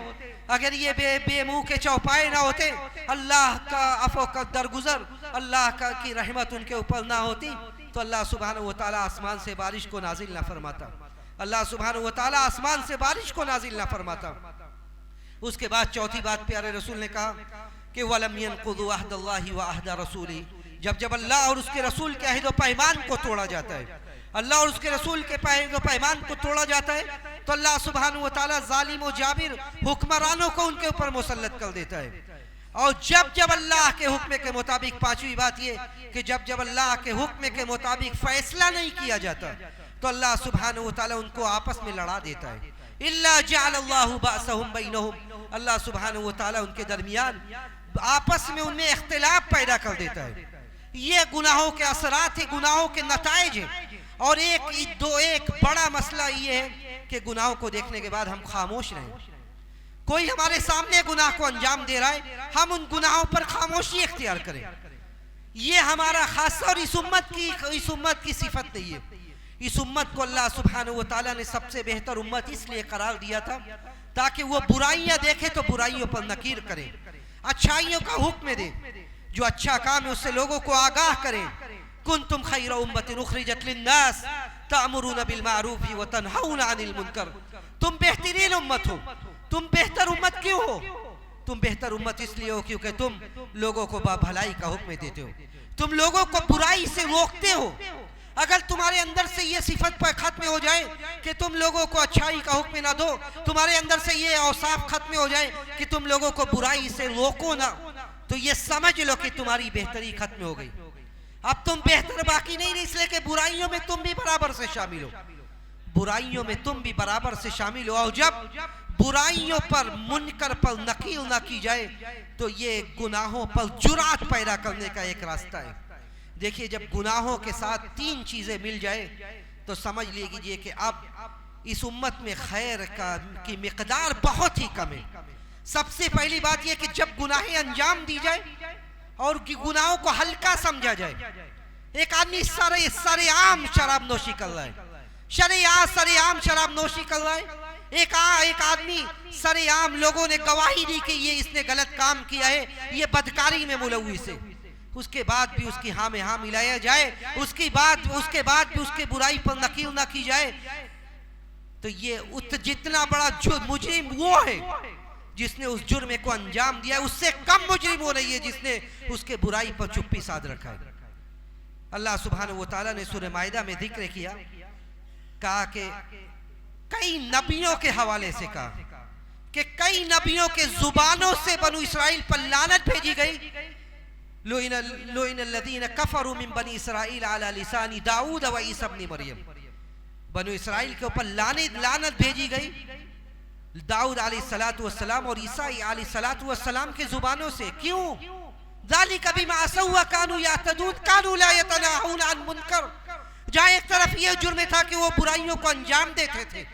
अगर ये बेमुँह के चौपाए ना होते, अल्लाह का अफ़ो का दरगुजर, अल्लाह का की रहमत उनके ऊपर ना होती, तो अल्लाह सुब्हानहू व तआला आसमान से बारिश को नाजिल ना फरमाता। अल्लाह सुब्हानहू व तआला आसमान से बारिश को नाजिल ना फरमाता। उसके बाद चौथी बात प्यारे रसूल ने कहा कि वलम यनकुदु अहदल्लाहि व अहद रसूली, जब जब अल्लाह और उसके रसूल के अहद व पैमान को तोड़ा जाता है, अल्लाह और उसके रसूल के अहद व पैमान को तोड़ा जाता है, तो अल्लाह सुब्हानहू व तआला जालिम व जाबिर हुक्मरानों को उनके ऊपर मुसल्लत कर देता है। और जब जब अल्लाह के हुक्म के मुताबिक, पांचवी बात ये कि जब जब अल्लाह के हुक्म के मुताबिक फैसला नहीं किया जाता, तो अल्लाह सुब्हानहू व तआला उनको आपस में लड़ा देता है। इल्ला जअलल्लाहु बअसहुम बैनहुम, अल्लाह सुब्हानहू व तआला उनके दरमियान आपस में उनमें इख्तिलाफ पैदा कर देता है। ये गुनाहों के असरात है, गुनाहों के नताइज है। और एक बड़ा मसला ये है कि गुनाहों को देखने के बाद हम खामोश रहें। कोई हमारे सामने गुनाह को अंजाम दे रहा है, हम उन गुनाहों पर खामोशी इख्तियार करें। ये हमारा खासा और इस उम्मत की सिफत नहीं है। इस उम्मत को अल्लाह सुब्हानहू व तआला ने सबसे बेहतर उम्मत इसलिए करार दिया था ताकि वो बुराइयां देखे तो बुराइयों पर नकीर करें, अच्छाइयों का हुक्म दे, जो अच्छा काम है उससे लोगों को आगाह करें। कुंतुम खैरा उम्मतिन उखरिजत लिन्नास तअमुरूना बिल मारूफ व तनहौना अनिल मुनकर, तुम बेहतरीन उम्मत हो। तुम बेहतर उम्मत क्यों हो? तुम बेहतर उम्मत इसलिए हो क्योंकि तुम लोगों को भलाई का हुक्म देते हो, तुम लोगों को बुराई से रोकते हो। अगर तुम्हारे अंदर से ये सिफत पर खत्म हो जाए कि तुम लोगों को अच्छाई का हुक्म ना दो, तुम्हारे अंदर से ये औसाफ खत्म हो जाए कि तुम लोगों को बुराई से रोको ना, तो ये समझ लो कि तुम्हारी बेहतरी खत्म हो गई। अब तुम बेहतर बाकी नहीं रही, इसलिए कि बुराइयों में तुम भी बराबर से शामिल हो, बुराइयों में तुम भी बराबर से शामिल हो। और जब बुराइयों पर, मुनकर पर नकील ना की जाए, तो ये गुनाहों पर जुरात पैदा करने का एक रास्ता है। देखिए, जब गुनाहों के साथ तीन चीजें मिल जाए तो समझ लीजिए कि अब इस उम्मत में खैर की मिकदार बहुत ही कम है। सबसे पहली बात यह कि जब गुनाहें अंजाम दी जाए और गुनाहों को हल्का समझा जाए। एक आदमी सरेआम शराब नोशी कर रहा है, सरेआम शराब नोशी कर रहा है। एक आदमी सरेआम, लोगों ने गवाही दी कि ये इसने गलत काम किया है, ये बदकारी में मुलव्विस है, उसके बाद भी उसकी हाँ में हाँ मिलाया जाए, उसके बाद भी उसके बुराई पर नकील ना की जाए, तो ये जितना बड़ा मुजरिम वो है जिसने उस जुर्म को अंजाम दिया है, उससे कम मुजरिम वो नहीं है जिसने उसके बुराई पर चुप्पी साध रखा है। अल्लाह सुब्हानहू व तआला ने सूरह माइदा में जिक्र किया, कहा कि कई नबियों के हवाले से कहा कि कई नबियों के जुबानों से बनु इसराइल पर लानत भेजी गई। लुइनल्लज़ीना कफ़रू मिन बनी इसराइल अला लिसानी दाऊद व ईसा इब्न मरियम, बनु इसराइल के ऊपर लानत भेजी गई दाऊद अलैहिस्सलातु वस्सलाम और ईसा अलैहिस्सलातु वस्सलाम के जुबानों से। क्यों? ज़ालिका बिमा असौ व कानू यअतदून कानू ला यतनाहूना अन मुनकर। जहाँ एक तरफ ये जुर्म था कि वो बुराइयों को अंजाम देते थे,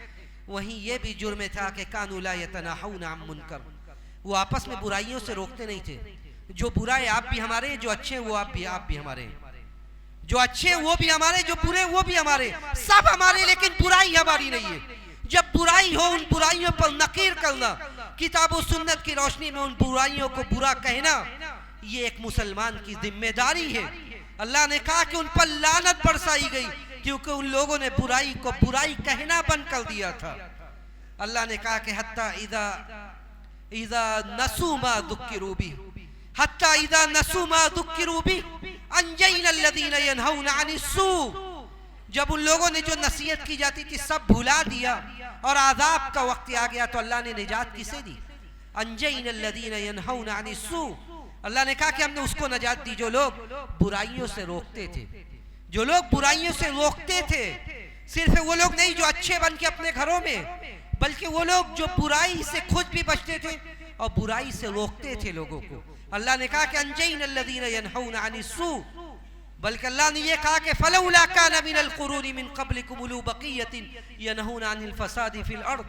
वहीं ये भी जुर्म था कि कानू ला यतनाहूना अन मुनकर, वो आपस में बुराइयों से रोकते नहीं थे। जो बुरा है आप भी हमारे, जो अच्छे हैं वो आप भी हमारे, जो अच्छे हैं वो भी हमारे, जो बुरे वो भी हमारे, सब हमारे, लेकिन बुराई हमारी नहीं है। जब बुराई हो, उन बुराइयों पर नकीर करना किताब और सुन्नत की रोशनी में उन बुराइयों को बुरा कहना ये एक मुसलमान की जिम्मेदारी है। अल्लाह ने कहा कि उन पर लानत बरसाई गई क्योंकि उन लोगों ने बुराई को बुराई कहना बंद कर दिया था। अल्लाह ने कहा कि हत्ता इदा नसू मा दुक्किरू बि हत्ता इदा नसू मा दुक्किरू बि अंजयना अल्लज़ीना यनहौना अनिस्सू। जब उन लोगों ने जो नसीहत की जाती थी सब भुला दिया और आज़ाब का वक्त आ गया तो अल्लाह ने निजात किसे दी? अंजयना अल्लज़ीना यनहौना अनिस्सू। अल्लाह ने कहा कि हमने उसको निजात दी जो लोग बुराइयों से रोकते थे, जो लोग बुराइयों से रोकते थे। सिर्फ वो लोग नहीं जो अच्छे बन के अपने घरों में, बल्कि वो लोग जो बुराई से खुद भी बचते थे और बुराई से रोकते थे लोगों को। अल्लाह ने कहा कि अंजयना अल्लज़ीना यनहौना अनिस्सू। बल्कि अल्लाह ने ये कहा कि फलौला कान मिनल कुरूनि मिन क़ब्लिकुम उलू बक़ियतिन यनहौना अनिल फ़सादि फ़िल अर्द।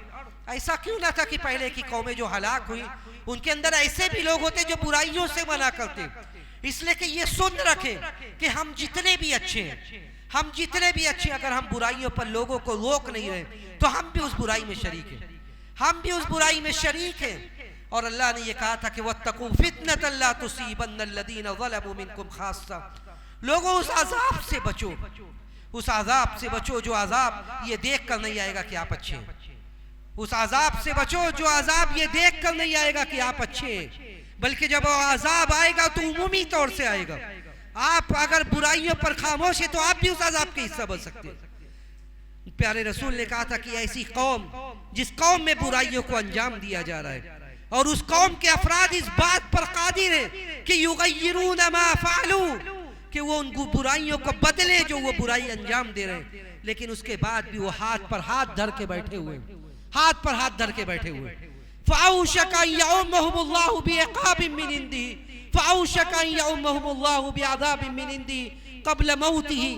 ऐसा क्यों ना था कि पहले की कौमें जो हलाक हुई उनके अंदर ऐसे भी लोग होते जो बुराइयों से मना करते। इसलिए कि ये सुन रखे कि हम जितने भी अच्छे हैं, हम जितने भी अच्छे, अगर हम बुराइयों पर लोगों को रोक नहीं रहे तो हम भी उस बुराई में शरीक हैं, हम भी उस बुराई में शरीक हैं। और अल्लाह ने ये कहा था कि वत्तकू फितनतन ला तुसीबन्नल्लज़ीना ज़लमू मिनकुम खास्सा। लोगों उस अजाब से बचो, उस अजाब से बचो जो अजाब ये देख कर नहीं आएगा कि आप अच्छे हैं। उस अजाब से बचो जो अजाब ये देख कर नहीं आएगा कि आप अच्छे हैं, बल्कि जब वो अजाब आएगा तो उमूमी तौर से आएगा। आप अगर बुराइयों पर खामोश है तो आप भी उस अजाब के हिस्सा बन सकते हैं। प्यारे रसूल ने कहा था कि ऐसी कौम जिस कौम में बुराइयों को अंजाम दिया जा रहा है और उस कौम के अफराद इस बात पर कादिर हैं कि युगय्यिरून मा फ़अलू, कि वो उन बुराइयों को बदले जो वो बुराई अंजाम दे रहे हैं, लेकिन उसके बाद भी वो हाथ पर हाथ धर के बैठे हुए, हाथ पर हाथ धर के बैठे हुए। फ़अौशका यउमहुमुल्लाहु बिइक़ाबिन मिन इंदी फ़अौशका यउमहुमुल्लाहु बिअज़ाबिन मिन इंदी क़ब्ल मौतिही।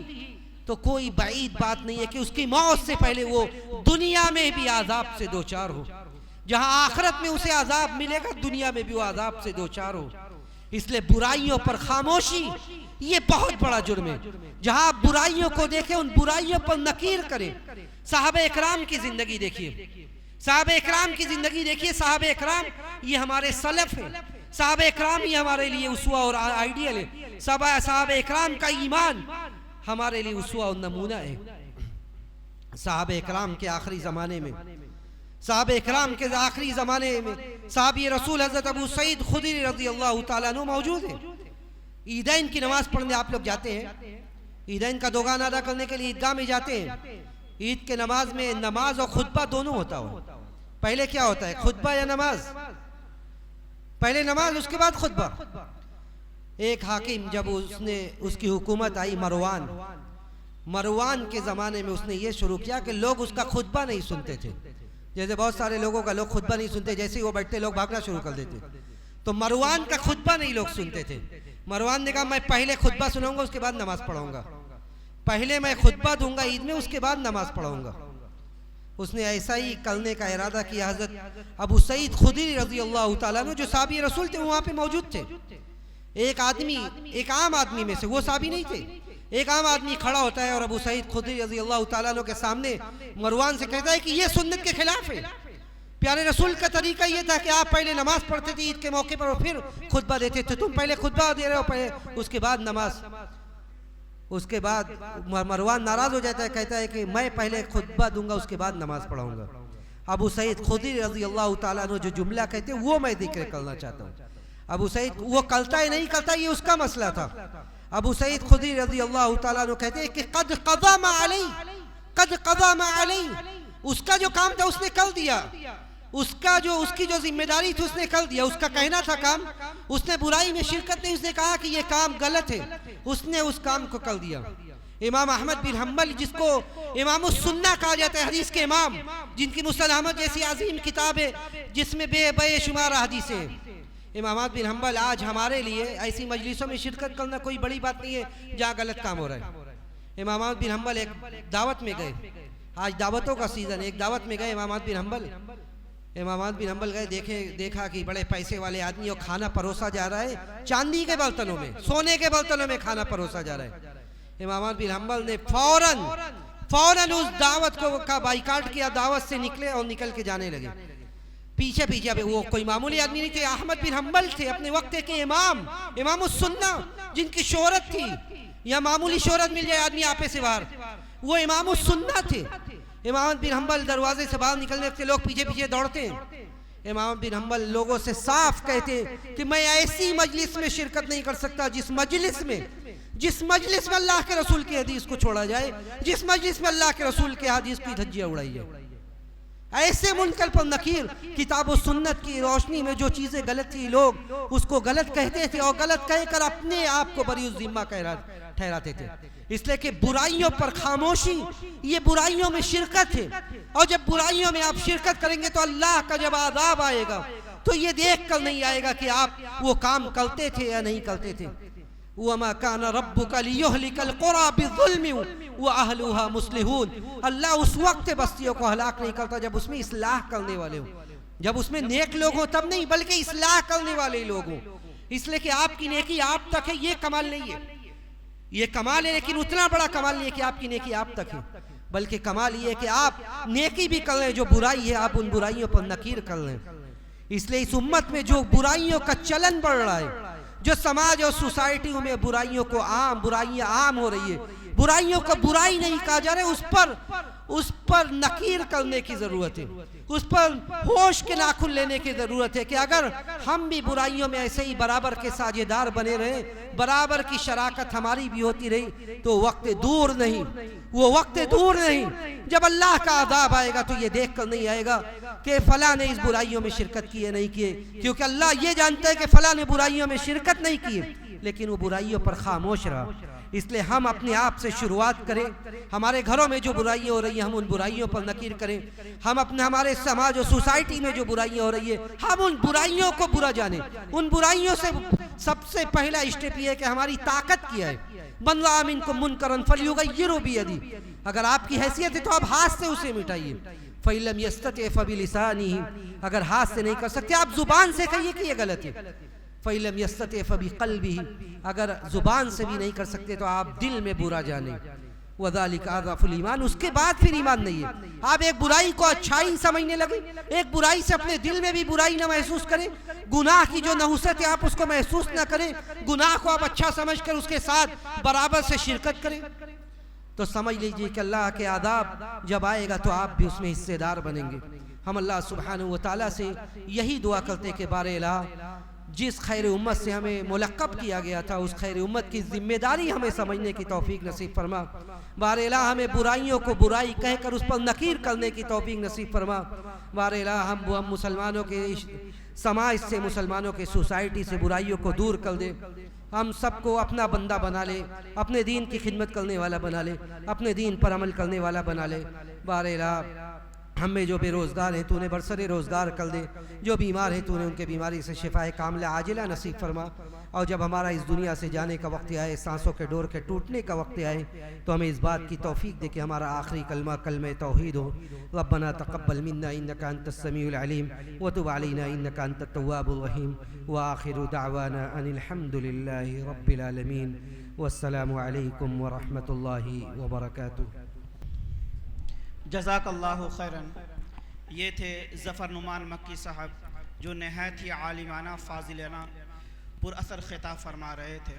तो कोई बाईद बात नहीं है कि उसकी मौत से पहले वो दुनिया में भी आज़ाब से दो चार हो। जहां आखिरत में उसे आज़ाब मिलेगा, दुनिया में भी वो आज़ाब से दो चार हो। इसलिए बुराइयों पर खामोशी ये बहुत बड़ा जुर्म है। जहां आप बुराइयों को देखें, उन बुराइयों पर नकीर करें। साहबे इकराम की जिंदगी देखिए, साहबे इकराम की जिंदगी देखिए। साहबे इकराम ये हमारे सलफ है, साहबे इकराम ये हमारे लिए उसवा और आइडियल है। साहबे इकराम का ईमान हमारे लिए उसवा और नमूना है। साहबे इकराम के आखिरी ज़माने में, साहबे इकराम के आखिरी ज़माने में साहबी रसूल हज़रत अबू सईद खुदरी रज़ियल्लाहु ताला अन्हु मौजूद है। ईदैन की नमाज़ पढ़ने आप लोग जाते हैं, ईदैन का दोगान अदा करने के लिए ईदगाह में जाते हैं। ईद के नमाज में नमाज और खुतबा दोनों होता हो। पहले क्या होता है, खुतबा या नमाज? पहले नमाज उसके बाद खुतबा। एक हाकिम जब उसकी हुकूमत आई मरवान के ज़माने में, उसने ये शुरू किया कि लोग उसका खुतबा नहीं सुनते थे। जैसे बहुत सारे लोगों का लोग खुतबा नहीं सुनते, जैसे ही वो बैठते लोग भागना शुरू कर देते। तो मरवान का खुतबा नहीं लोग सुनते थे। मरवान ने कहा मैं पहले खुतबा सुनाऊंगा उसके बाद नमाज पढ़ाऊंगा, पहले मैं खुतबा दूंगा ईद में उसके बाद नमाज पढ़ाऊंगा। उसने ऐसा ही करने का इरादा किया। हज़रत अबू सईद खुदरी रज़ियल्लाहु ताला अन्हु जो साहबी रसूल थे वहाँ पे मौजूद थे। एक आदमी, एक आम आदमी में से, वो साहबी नहीं थे, एक आम आदमी खड़ा होता है और अबू सईद खुदरी रज़ियल्लाहु ताला अन्हु के सामने मरवान से कहता है कि ये सुन्नत के खिलाफ है। प्यारे रसूल का तरीका ये था कि आप पहले नमाज पढ़ते थे ईद के मौके पर और फिर खुतबा देते थे। तुम पहले खुतबा दे रहे हो, पहले उसके बाद नमाज। उसके बाद मरवान नाराज हो जाता है, कहता है कि मैं पहले खुतबा दूंगा उसके बाद नमाज पढ़ाऊंगा। अबू सईद खुदरी रज़ियल्लाहु ताला अन्हु जो जुमला कहते हैं वो मैं जिक्र करना चाहता हूँ। अबू सईद वो करता है नहीं करता ये उसका मसला था। अबू सईद खुदरी रज़ियल्लाहु ताला अन्हु कहते हैं कि कद क़ज़ा मा अलैहि, कद क़ज़ा मा अलैहि, उसका जो काम था उसने कर दिया, उसकी जो जिम्मेदारी थी उसने कर दिया। उसका कहना था काम, उसने बुराई में शिरकत नहीं, उसने कहा कि ये काम गलत है, उसने उस काम को कर दिया। इमाम अहमद बिन हम्बल जिसको इमाम सुन्ना कहा जाता है, हदीस के इमाम, जिनकी मुसनद अहमद जैसी अजीम किताब है जिसमें बेशुमार हदीसें हैं। इमाम अहमद बिन हम्बल आज हमारे लिए ऐसी मजलिसों में शिरकत करना कोई बड़ी बात नहीं है जहाँ गलत काम हो रहा है। इमाम अहमद बिन हम्बल एक दावत में गए, आज दावतों का सीजन है, एक दावत में गए इमाम अहमद बिन हम्बल। इमाम अहमद बिन हम्बल गए, देखा कि बड़े पैसे वाले आदमी और खाना परोसा जा रहा है, चांदी के बर्तनों में, सोने के बर्तनों में खाना परोसा जा रहा है। इमाम अहमद बिन हम्बल ने फौरन उस दावत को का बाइकाट किया, दावत से निकले और निकल के जाने लगे। पीछे पीछे। अब वो कोई मामूली आदमी नहीं थे, अहमद बिन हम्बल थे, अपने वक्त के इमाम सुन्ना, जिनकी शोहरत थी, या मामूली शोहरत मिल जाए आदमी आपे से बाहर, वो इमाम सुन्ना थे। इमाम बिन हम्बल दरवाजे से बाहर निकलने से लोग पीछे पीछे दौड़ते हैं। इमाम बिन हम्बल लोगों से साफ कहते कि मैं ऐसी मजलिस में शिरकत नहीं कर सकता जिस मजलिस में अल्लाह के रसूल की हदीस को छोड़ा जाए, जिस मजलिस में अल्लाह के रसूल के हदीस की धज्जियां उड़ाई जाए। ऐसे मुनकर पर नकीर किताब और सुन्नत की रोशनी में जो चीजें गलत थी लोग उसको गलत कहते थे और गलत कहकर अपने आप को बरी जिम्मा ठहराते थे। इसलिए कि बुराइयों पर खामोशी, ये बुराइयों में शिरकत है, और जब बुराइयों में आप शिरकत करेंगे तो अल्लाह का जब आज़ाब आएगा तो ये देख कर नहीं आएगा कि आप वो काम करते थे या नहीं करते थे। वमा काना रब्बुका लियुहलिकल कुरा बिज़ुल्मि व अहलुहा मुस्लिहून। अल्लाह उस वक्त बस्तियों को हलाक नहीं करता जब उसमें इस्लाह करने वाले हो, जब उसमें नेक लोग हो तब नहीं, बल्कि इस्लाह करने वाले लोग हो। इसलिए कि आपकी नेकी आप तक है, ये कमाल नहीं है, ये कमाल है, लेकिन उतना बड़ा कमाल नहीं है कि आपकी नेकी आप तक है, बल्कि कमाल ये है कि आप नेकी भी कर लें, जो बुराई है आप उन बुराइयों पर नकीर कर लें। इसलिए इस उम्मत में जो बुराइयों का चलन बढ़ रहा है, जो समाज और सोसाइटी में बुराइयां आम हो रही है, बुराइयों को बुराई नहीं कहा जा रहा है, उस पर नकीर करने की जरूरत है, उस पर होश के नाखुन लेने की जरूरत है कि अगर हम भी बुराइयों में ऐसे ही बराबर के साझेदार बने रहे, बराबर की शराकत हमारी भी होती रही, तो वक्त दूर नहीं, वो वक्त दूर नहीं जब अल्लाह का अज़ाब आएगा तो ये देख कर नहीं आएगा कि फला ने इस बुराइयों में शिरकत की है नहीं की है, क्योंकि अल्लाह ये जानता है कि फला ने बुराइयों में शिरकत नहीं की है, लेकिन वो बुराइयों पर खामोश रहा। इसलिए हम अपने आप से शुरुआत करें, हमारे घरों में जो बुराइयां हो रही हैं हम उन बुराइयों पर नकीर करें, हम हमारे समाज और सोसाइटी में जो बुराइयां हो रही है हम उन बुराइयों को बुरा जाने। उन बुराइयों से सबसे पहला स्टेप ये है कि हमारी ताकत क्या है। मन रआ मिनकुम मुनकरन फल्युगय्यिरहु बियदिही, अगर आपकी हैसियत है तो आप हाथ से उसे मिटाइए। फइल्लम यस्तति फबिलिसानिही, अगर हाथ से नहीं कर सकते आप जुबान से कहिए कि ये गलत है। फ़इलम यस्तति फ़बिक़ल्बिही, अगर जुबान से भी नहीं कर सकते तो आप दिल में बुरा जाने। वज़ालिका अज़अफ़ुल ईमान, उसके बाद फिर ईमान नहीं है। आप एक बुराई को अच्छाई समझने लगे, एक बुराई से अपने दिल में भी बुराई ना महसूस करें, गुनाह की जो नहुसत है आप उसको महसूस ना करें, गुनाह को आप अच्छा समझकर उसके साथ बराबर से शिरकत करें, तो समझ लीजिए कि अल्लाह के आदाब जब आएगा तो आप भी उसमें हिस्सेदार बनेंगे। हम अल्लाह सुब्हानहू व तआला से यही दुआ करते कि बारे इलाह जिस खैर उम्मत से हमें मुलक़्क़ब किया गया था उस खैर उम्मत की जिम्मेदारी हमें समझने की तौफीक नसीब फरमा। बारे इलाह हमें बुराइयों को बुराई कहकर उस पर नकीर करने की तौफीक नसीब फरमा। बारे इलाह हम मुसलमानों के समाज से, मुसलमानों के सोसाइटी से बुराइयों को दूर कर दे, हम सबको अपना बंदा बना ले, अपने दीन की खिदमत करने वाला बना ले, अपने दीन पर अमल करने वाला बना ले। बारे इलाह हमें जो बेरोज़गार हैं तूने बरसरे रोज़गार कर दे, जो बीमार हैं तूने उनके बीमारी से शिफाए कामिला आजिला नसीब फरमा, और जब हमारा इस दुनिया से जाने का वक्त आए, सांसों के डोर के टूटने का वक्त आए, तो हमें इस बात की तौफीक दे कि हमारा आखिरी कलमा कलमे तौहीद हो। रब्बना तक़ब्बल मिन्ना इन्नका अंतस समीउल अलीम व तुब अलैना इन्नका अंतत तव्वाबुर रहीम व आखिरु दअवाना अनिल हम्दुलिल्लाहि रब्बिल आलमीन वस्सलामु अलैकुम व रहमतुल्लाहि व बरकातुहू। जज़ाकल्लाहु खैरन। ये थे ज़फ़र नुमान मक्की साहब जो नहायत ही आलिमाना फ़ाज़िलाना पुरअसर ख़िताब फरमा रहे थे।